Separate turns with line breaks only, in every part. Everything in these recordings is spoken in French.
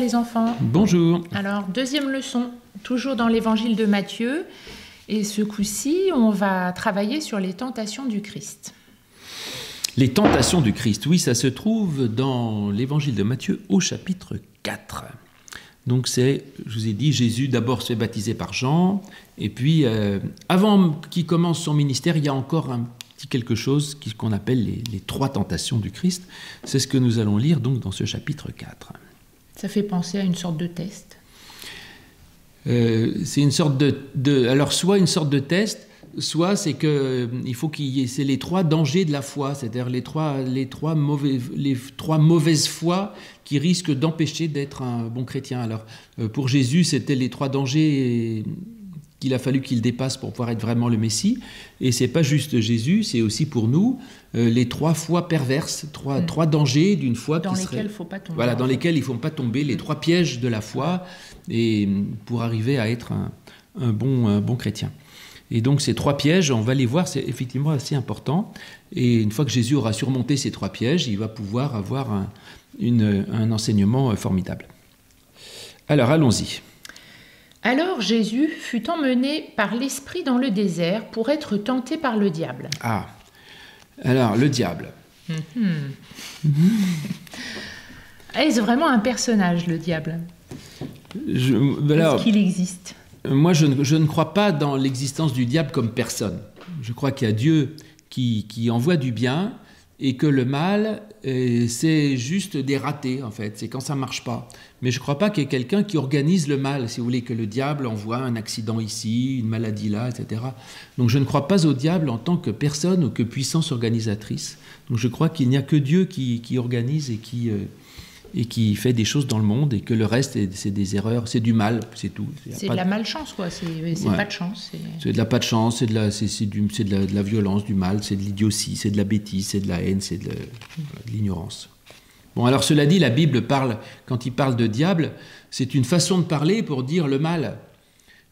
les enfants.
Bonjour.
Alors, deuxième leçon, toujours dans l'évangile de Matthieu. Et ce coup-ci, on va travailler sur les tentations du Christ.
Les tentations du Christ, oui, ça se trouve dans l'évangile de Matthieu au chapitre 4. Donc c'est, je vous ai dit, Jésus d'abord se fait baptiser par Jean, et puis avant qu'il commence son ministère, il y a encore un petit quelque chose qu'on appelle les trois tentations du Christ. C'est ce que nous allons lire donc dans ce chapitre 4.
Ça fait penser à une sorte de test.
C'est une sorte alors soit une sorte de test, soit c'est que il faut c'est les trois dangers de la foi, c'est-à-dire les trois mauvaises foi qui risquent d'empêcher d'être un bon chrétien. Alors pour Jésus, c'était les trois dangers qu'il a fallu qu'il dépasse pour pouvoir être vraiment le Messie. Et c'est pas juste Jésus, c'est aussi pour nous les trois fois perverses, trois dangers d'une foi
dans lesquels il ne faut pas tomber.
Voilà, dans lesquels il ne faut pas tomber, les trois pièges de la foi, et pour arriver à être un bon chrétien. Et donc ces trois pièges, on va les voir, c'est effectivement assez important. Et une fois que Jésus aura surmonté ces trois pièges, il va pouvoir avoir un enseignement formidable. Alors allons-y.
Alors Jésus fut emmené par l'Esprit dans le désert pour être tenté par le diable.
Ah, alors le diable.
Est-ce vraiment un personnage, le diable? Est-ce qu'il existe?
Moi, je ne crois pas dans l'existence du diable comme personne. Je crois qu'il y a Dieu qui envoie du bien et que le mal, c'est juste des ratés, en fait. C'est quand ça ne marche pas. Mais je ne crois pas qu'il y ait quelqu'un qui organise le mal, si vous voulez, que le diable envoie un accident ici, une maladie là, etc. Donc je ne crois pas au diable en tant que personne ou que puissance organisatrice. Donc je crois qu'il n'y a que Dieu qui organise et qui fait des choses dans le monde, et que le reste, c'est des erreurs, c'est du mal, c'est tout.
C'est de la malchance, quoi. C'est pas de chance.
C'est de la pas de chance, c'est de la violence, du mal, c'est de l'idiotie, c'est de la bêtise, c'est de la haine, c'est de l'ignorance. Bon, alors cela dit, la Bible parle, quand il parle de diable, c'est une façon de parler pour dire le mal.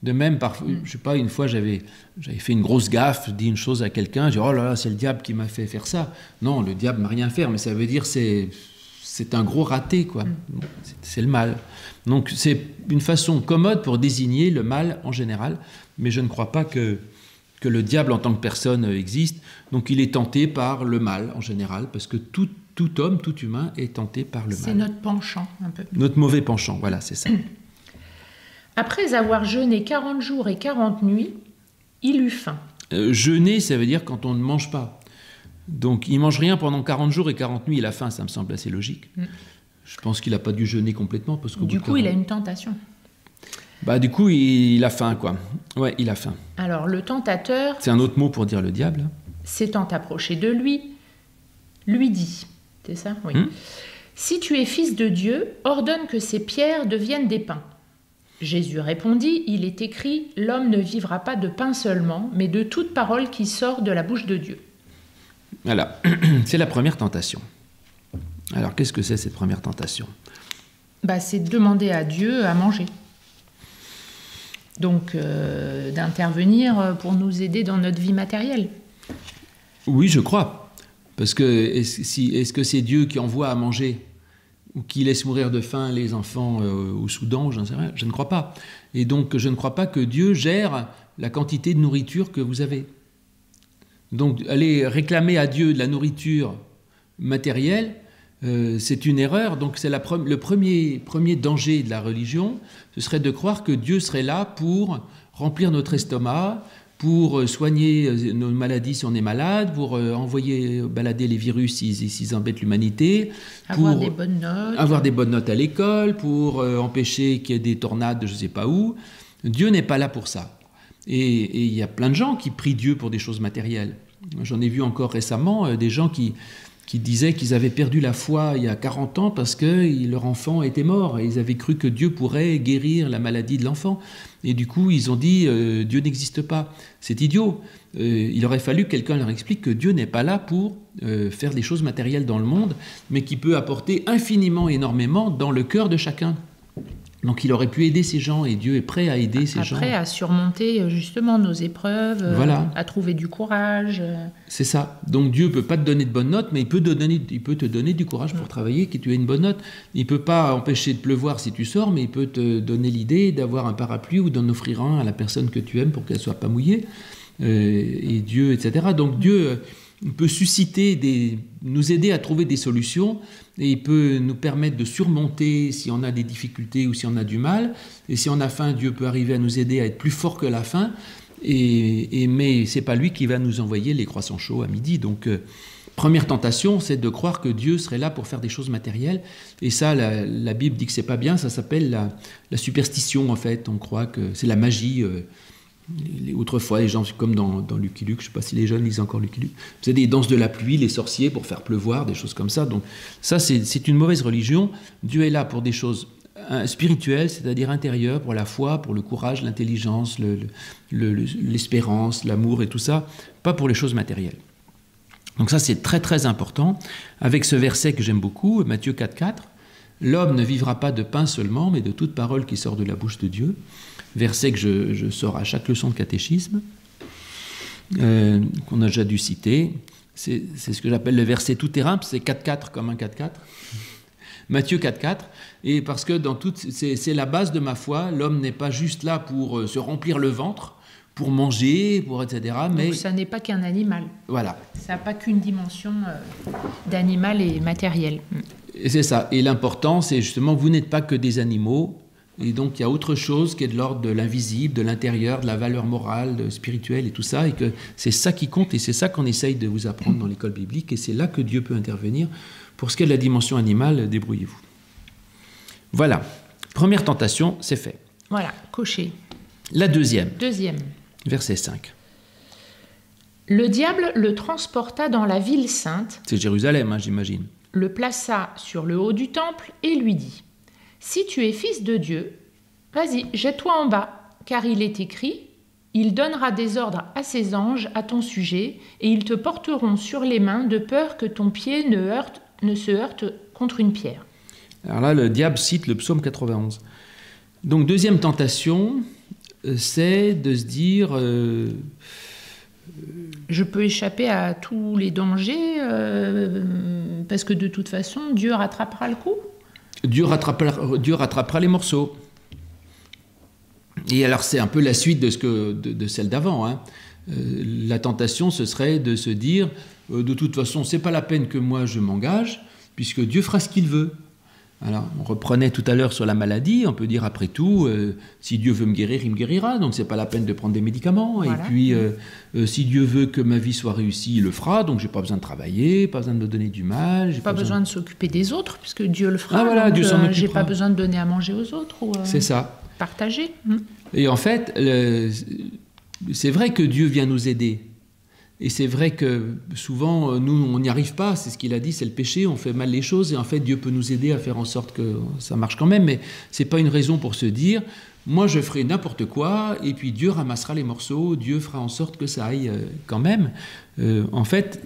De même, parfois, je sais pas, une fois j'avais fait une grosse gaffe, dit une chose à quelqu'un, j'ai dit oh là là, c'est le diable qui m'a fait faire ça. Non, le diable m'a rien fait, mais ça veut dire c'est un gros raté, quoi. C'est le mal. Donc c'est une façon commode pour désigner le mal en général, mais je ne crois pas que le diable en tant que personne existe. Donc il est tenté par le mal en général, parce que tout homme, tout humain est tenté par le mal.
C'est notre penchant, un peu.
Notre mauvais penchant, voilà, c'est ça.
Après avoir jeûné 40 jours et 40 nuits, il eut faim.
Jeûner, ça veut dire quand on ne mange pas. Donc il ne mange rien pendant 40 jours et 40 nuits, il a faim, ça me semble assez logique. Je pense qu'il n'a pas dû jeûner complètement. Parce qu'au
du coup, il a une tentation.
Du coup, il a faim, quoi. Ouais, il a faim.
Alors, le tentateur...
C'est un autre mot pour dire le diable.
S'étant approché de lui dit, c'est ça? Oui. Si tu es fils de Dieu, ordonne que ces pierres deviennent des pains. Jésus répondit, il est écrit, l'homme ne vivra pas de pain seulement, mais de toute parole qui sort de la bouche de Dieu.
Voilà, c'est la première tentation. Alors, qu'est-ce que c'est cette première tentation?
C'est de demander à Dieu à manger. Donc, d'intervenir pour nous aider dans notre vie matérielle.
Oui, je crois. Parce que est-ce que c'est Dieu qui envoie à manger ou qui laisse mourir de faim les enfants au Soudan? Je ne sais rien. Je ne crois pas. Et donc, je ne crois pas que Dieu gère la quantité de nourriture que vous avez. Donc, aller réclamer à Dieu de la nourriture matérielle, c'est une erreur. Donc, c'est le premier danger de la religion, ce serait de croire que Dieu serait là pour remplir notre estomac, pour soigner nos maladies si on est malade, pour balader les virus s'ils embêtent l'humanité,
avoir des bonnes notes.
Avoir des bonnes notes à l'école, pour empêcher qu'il y ait des tornades de je ne sais pas où. Dieu n'est pas là pour ça. Et il y a plein de gens qui prient Dieu pour des choses matérielles. J'en ai vu encore récemment des gens qui disaient qu'ils avaient perdu la foi il y a 40 ans parce que leur enfant était mort. Et ils avaient cru que Dieu pourrait guérir la maladie de l'enfant. Et du coup, ils ont dit Dieu n'existe pas. C'est idiot. Il aurait fallu que quelqu'un leur explique que Dieu n'est pas là pour faire des choses matérielles dans le monde, mais qui peut apporter infiniment, énormément dans le cœur de chacun. Donc il aurait pu aider ces gens, et Dieu est prêt à aider ces gens.
Après, à surmonter justement nos épreuves,
Voilà.
à trouver du courage.
C'est ça. Donc Dieu peut pas te donner de bonnes notes, mais il peut te donner du courage pour travailler, que tu aies une bonne note. Il peut pas empêcher de pleuvoir si tu sors, mais il peut te donner l'idée d'avoir un parapluie ou d'en offrir un à la personne que tu aimes pour qu'elle soit pas mouillée. Et Dieu, etc. Donc Dieu peut nous aider à trouver des solutions, et il peut nous permettre de surmonter si on a des difficultés ou si on a du mal. Et si on a faim, Dieu peut arriver à nous aider à être plus fort que la faim. Mais c'est pas lui qui va nous envoyer les croissants chauds à midi. Donc première tentation, c'est de croire que Dieu serait là pour faire des choses matérielles. Et ça, la Bible dit que c'est pas bien. Ça s'appelle la superstition, en fait. On croit que c'est la magie. Autrefois, les gens, comme dans Lucky Luke, je ne sais pas si les jeunes lisent encore Lucky Luke, faisaient des danses de la pluie, les sorciers, pour faire pleuvoir, des choses comme ça. Donc ça, c'est une mauvaise religion. Dieu est là pour des choses spirituelles, c'est-à-dire intérieures, pour la foi, pour le courage, l'intelligence, l'espérance, l'amour et tout ça, pas pour les choses matérielles. Donc ça, c'est très très important. Avec ce verset que j'aime beaucoup, Matthieu 4,4, « L'homme ne vivra pas de pain seulement, mais de toute parole qui sort de la bouche de Dieu ». Verset que je sors à chaque leçon de catéchisme, qu'on a déjà dû citer. C'est ce que j'appelle le verset tout-terrain, c'est 4-4 comme un 4-4. Matthieu 4-4. Et parce que c'est la base de ma foi, l'homme n'est pas juste là pour se remplir le ventre, pour manger, etc. Mais
donc ça n'est pas qu'un animal.
Voilà.
Ça n'a pas qu'une dimension d'animal et matériel.
Et c'est ça. Et l'important, c'est justement, vous n'êtes pas que des animaux. Et donc il y a autre chose qui est de l'ordre de l'invisible, de l'intérieur, de la valeur morale, spirituelle et tout ça, et que c'est ça qui compte, et c'est ça qu'on essaye de vous apprendre dans l'école biblique, et c'est là que Dieu peut intervenir. Pour ce qui est de la dimension animale, débrouillez-vous. Voilà, première tentation, c'est fait.
Voilà, coché.
La deuxième. Verset 5.
Le diable le transporta dans la ville sainte.
C'est Jérusalem, j'imagine.
Le plaça sur le haut du temple et lui dit: si tu es fils de Dieu, vas-y, jette-toi en bas, car il est écrit, il donnera des ordres à ses anges à ton sujet, et ils te porteront sur les mains de peur que ton pied ne se heurte contre une pierre.
Alors là, le diable cite le psaume 91. Donc, deuxième tentation, c'est de se dire...
je peux échapper à tous les dangers, parce que de toute façon, Dieu rattrapera le coup.
Dieu rattrapera les morceaux. Et alors c'est un peu la suite de celle d'avant. La tentation, ce serait de se dire, de toute façon, c'est pas la peine que moi je m'engage, puisque Dieu fera ce qu'il veut. Alors, on reprenait tout à l'heure sur la maladie, on peut dire après tout, si Dieu veut me guérir, il me guérira, donc c'est pas la peine de prendre des médicaments. Voilà. Et puis, si Dieu veut que ma vie soit réussie, il le fera, donc j'ai pas besoin de travailler, pas besoin de me donner du mal.
J'ai pas besoin de s'occuper des autres, puisque Dieu le fera.
Ah voilà,
donc,
Dieu s'en occupera.
J'ai pas besoin de donner à manger aux autres.
C'est ça.
Partager.
Et en fait, c'est vrai que Dieu vient nous aider. Et c'est vrai que souvent, nous, on n'y arrive pas, c'est ce qu'il a dit, c'est le péché, on fait mal les choses, et en fait, Dieu peut nous aider à faire en sorte que ça marche quand même, mais ce n'est pas une raison pour se dire, moi je ferai n'importe quoi, et puis Dieu ramassera les morceaux, Dieu fera en sorte que ça aille quand même. En fait,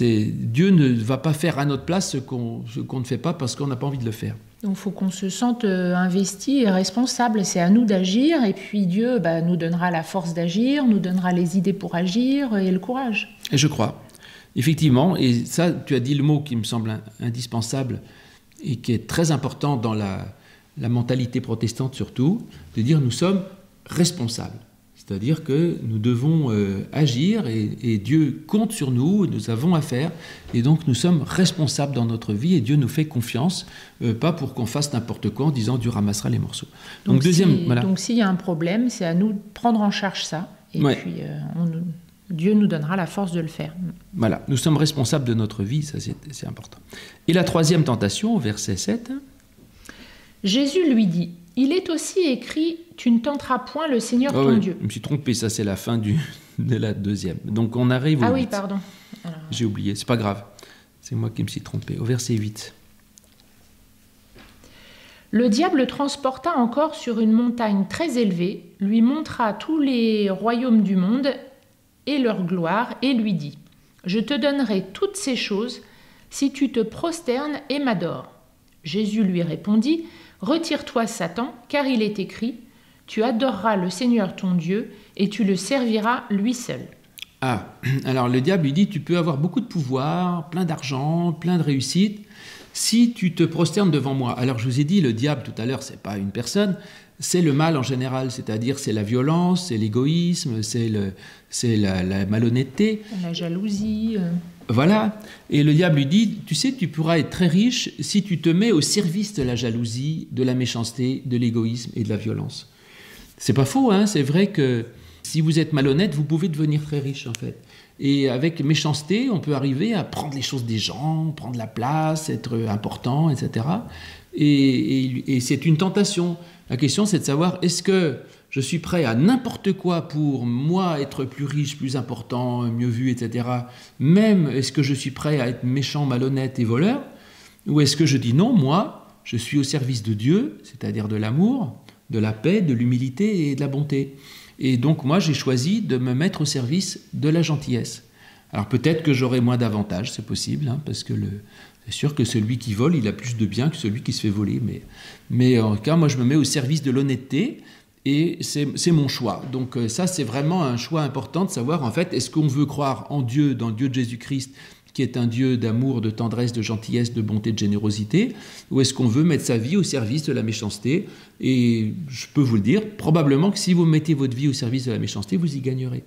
Dieu ne va pas faire à notre place ce qu'on ne fait pas parce qu'on n'a pas envie de le faire.
Donc il faut qu'on se sente investi et responsable, c'est à nous d'agir, et puis Dieu nous donnera la force d'agir, nous donnera les idées pour agir et le courage.
Et je crois, effectivement, et ça tu as dit le mot qui me semble indispensable et qui est très important dans la mentalité protestante surtout, de dire nous sommes responsables. C'est-à-dire que nous devons agir et Dieu compte sur nous, nous avons à faire, et donc nous sommes responsables dans notre vie et Dieu nous fait confiance, pas pour qu'on fasse n'importe quoi en disant Dieu ramassera les morceaux. Donc
s'il y a un problème, c'est à nous de prendre en charge ça, et puis Dieu nous donnera la force de le faire.
Voilà, nous sommes responsables de notre vie, ça c'est important. Et la troisième tentation, verset 7.
Jésus lui dit: il est aussi écrit, tu ne tenteras point le Seigneur ton Dieu.
Je me suis trompé, ça c'est la fin de la deuxième. Donc on arrive au 8.
Ah oui, pardon. Alors...
J'ai oublié, c'est pas grave. C'est moi qui me suis trompé. Au verset 8.
Le diable le transporta encore sur une montagne très élevée, lui montra tous les royaumes du monde et leur gloire, et lui dit: je te donnerai toutes ces choses si tu te prosternes et m'adores. Jésus lui répondit: « Retire-toi, Satan, car il est écrit, tu adoreras le Seigneur ton Dieu et tu le serviras lui seul. »
Ah, alors le diable lui dit, tu peux avoir beaucoup de pouvoir, plein d'argent, plein de réussite, si tu te prosternes devant moi. Alors je vous ai dit, le diable tout à l'heure, c'est pas une personne, c'est le mal en général, c'est-à-dire c'est la violence, c'est l'égoïsme, c'est la malhonnêteté.
La jalousie.
Voilà, et le diable lui dit, tu sais, tu pourras être très riche si tu te mets au service de la jalousie, de la méchanceté, de l'égoïsme et de la violence. C'est pas faux, hein, c'est vrai que si vous êtes malhonnête, vous pouvez devenir très riche en fait. Et avec méchanceté, on peut arriver à prendre les choses des gens, prendre la place, être important, etc. Et c'est une tentation. La question, c'est de savoir, est-ce que je suis prêt à n'importe quoi pour moi être plus riche, plus important, mieux vu, etc. Même, est-ce que je suis prêt à être méchant, malhonnête et voleur? Ou est-ce que je dis non, moi, je suis au service de Dieu, c'est-à-dire de l'amour, de la paix, de l'humilité et de la bonté. Et donc moi, j'ai choisi de me mettre au service de la gentillesse. Alors peut-être que j'aurai moins d'avantages, c'est possible, hein, parce que c'est sûr que celui qui vole, il a plus de biens que celui qui se fait voler. Mais en tout cas, moi, je me mets au service de l'honnêteté et c'est mon choix. Donc ça, c'est vraiment un choix important de savoir, en fait, est-ce qu'on veut croire en Dieu, dans le Dieu de Jésus-Christ, qui est un Dieu d'amour, de tendresse, de gentillesse, de bonté, de générosité, ou est-ce qu'on veut mettre sa vie au service de la méchanceté? Et je peux vous le dire, probablement que si vous mettez votre vie au service de la méchanceté, vous y gagnerez.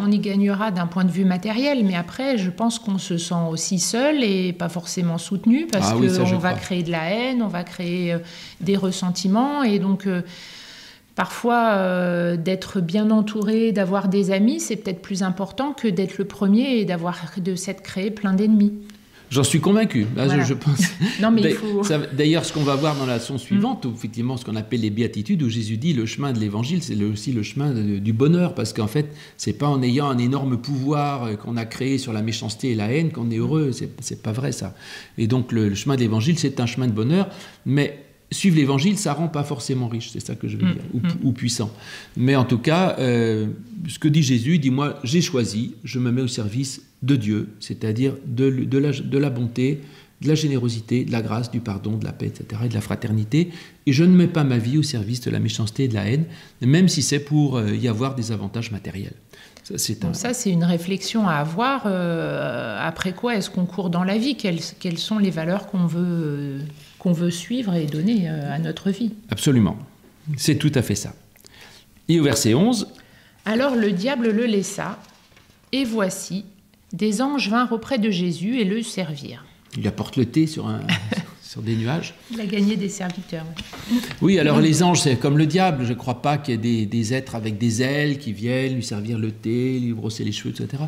On y gagnera d'un point de vue matériel, mais après, je pense qu'on se sent aussi seul et pas forcément soutenu, parce qu'on va créer de la haine, on va créer des ressentiments, et donc... Parfois, d'être bien entouré, d'avoir des amis, c'est peut-être plus important que d'être le premier et de s'être créé plein d'ennemis.
J'en suis convaincu, là, voilà. je pense.
Non, mais il faut...
D'ailleurs, ce qu'on va voir dans la leçon suivante, effectivement, ce qu'on appelle les béatitudes, où Jésus dit le chemin de l'évangile, c'est aussi le chemin du bonheur, parce qu'en fait, c'est pas en ayant un énorme pouvoir qu'on a créé sur la méchanceté et la haine qu'on est heureux, c'est pas vrai ça. Et donc, le chemin de l'évangile, c'est un chemin de bonheur, mais... Suivre l'évangile, ça ne rend pas forcément riche, c'est ça que je veux dire, ou puissant. Mais en tout cas, ce que dit Jésus, il dit, moi, j'ai choisi, je me mets au service de Dieu, c'est-à-dire de la bonté, de la générosité, de la grâce, du pardon, de la paix, etc., et de la fraternité, et je ne mets pas ma vie au service de la méchanceté et de la haine, même si c'est pour y avoir des avantages matériels.
Ça, c'est une réflexion à avoir. Après quoi est-ce qu'on court dans la vie? Quelles sont les valeurs qu'on veut suivre et donner à notre vie?
Absolument. C'est tout à fait ça. Et au verset 11...
Alors le diable le laissa, et voici, des anges vinrent auprès de Jésus et le servirent.
Il apporte le thé sur des nuages.
Il a gagné des serviteurs.
Oui, alors les anges, c'est comme le diable. Je ne crois pas qu'il y ait des êtres avec des ailes qui viennent lui servir le thé, lui brosser les cheveux, etc.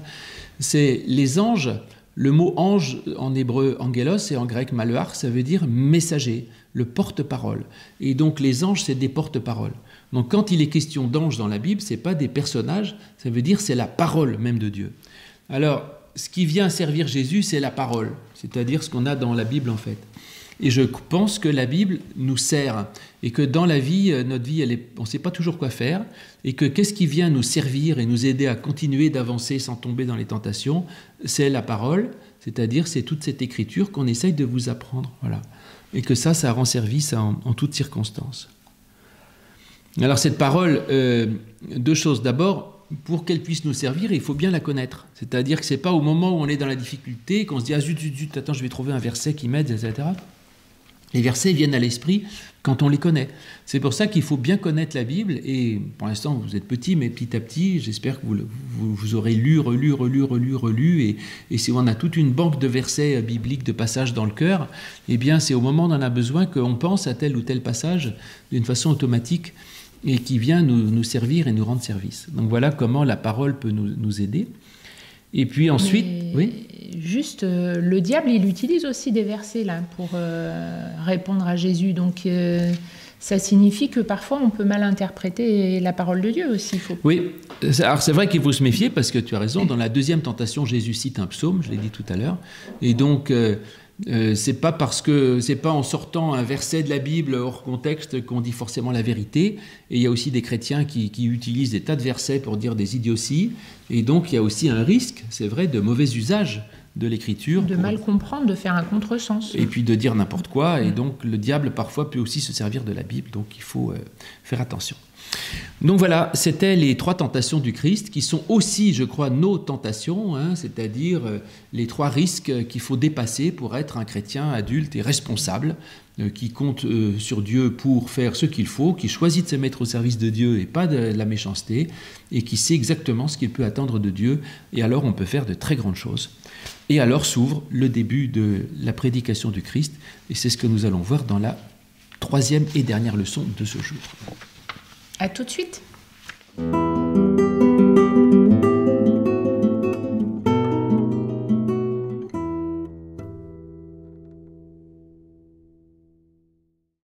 C'est les anges. Le mot ange en hébreu angelos et en grec maleuach, ça veut dire messager, le porte-parole. Et donc les anges, c'est des porte-paroles. Donc quand il est question d'anges dans la Bible, ce n'est pas des personnages, ça veut dire c'est la parole même de Dieu. Alors, ce qui vient servir Jésus, c'est la parole, c'est-à-dire ce qu'on a dans la Bible en fait. Et je pense que la Bible nous sert et que dans la vie, notre vie, on ne sait pas toujours quoi faire et que qu'est-ce qui vient nous servir et nous aider à continuer d'avancer sans tomber dans les tentations, c'est la parole, c'est-à-dire c'est toute cette écriture qu'on essaye de vous apprendre. Voilà. Et que ça rend service en toutes circonstances. Alors cette parole, deux choses. D'abord, pour qu'elle puisse nous servir, il faut bien la connaître. C'est-à-dire que ce n'est pas au moment où on est dans la difficulté qu'on se dit « Ah zut, attends, je vais trouver un verset qui m'aide, etc. » Les versets viennent à l'esprit quand on les connaît. C'est pour ça qu'il faut bien connaître la Bible. Et pour l'instant, vous êtes petit, mais petit à petit, j'espère que vous aurez lu, relu. Et si on a toute une banque de versets bibliques, de passages dans le cœur, eh bien, c'est au moment où on en a besoin qu'on pense à tel ou tel passage d'une façon automatique et qui vient nous servir et nous rendre service. Donc voilà comment la parole peut nous aider. Et puis ensuite... Oui.
Juste, le diable, il utilise aussi des versets là pour répondre à Jésus. Donc ça signifie que parfois on peut mal interpréter la parole de Dieu aussi.
Oui, alors c'est vrai qu'il faut se méfier parce que tu as raison, dans la deuxième tentation, Jésus cite un psaume, je l'ai dit tout à l'heure, et donc c'est pas en sortant un verset de la Bible hors contexte qu'on dit forcément la vérité, et il y a aussi des chrétiens qui utilisent des tas de versets pour dire des idioties, et donc il y a aussi un risque, c'est vrai, de mauvais usage de l'écriture.
De mal comprendre, de faire un contresens.
Et puis de dire n'importe quoi. Et donc le diable parfois peut aussi se servir de la Bible. Donc il faut faire attention. Donc voilà, c'était les 3 tentations du Christ qui sont aussi, je crois, nos tentations, c'est-à-dire les 3 risques qu'il faut dépasser pour être un chrétien adulte et responsable, qui compte sur Dieu pour faire ce qu'il faut, qui choisit de se mettre au service de Dieu et pas de la méchanceté, et qui sait exactement ce qu'il peut attendre de Dieu, et alors on peut faire de très grandes choses. Et alors s'ouvre le début de la prédication du Christ, et c'est ce que nous allons voir dans la 3e et dernière leçon de ce jour.
À tout de suite.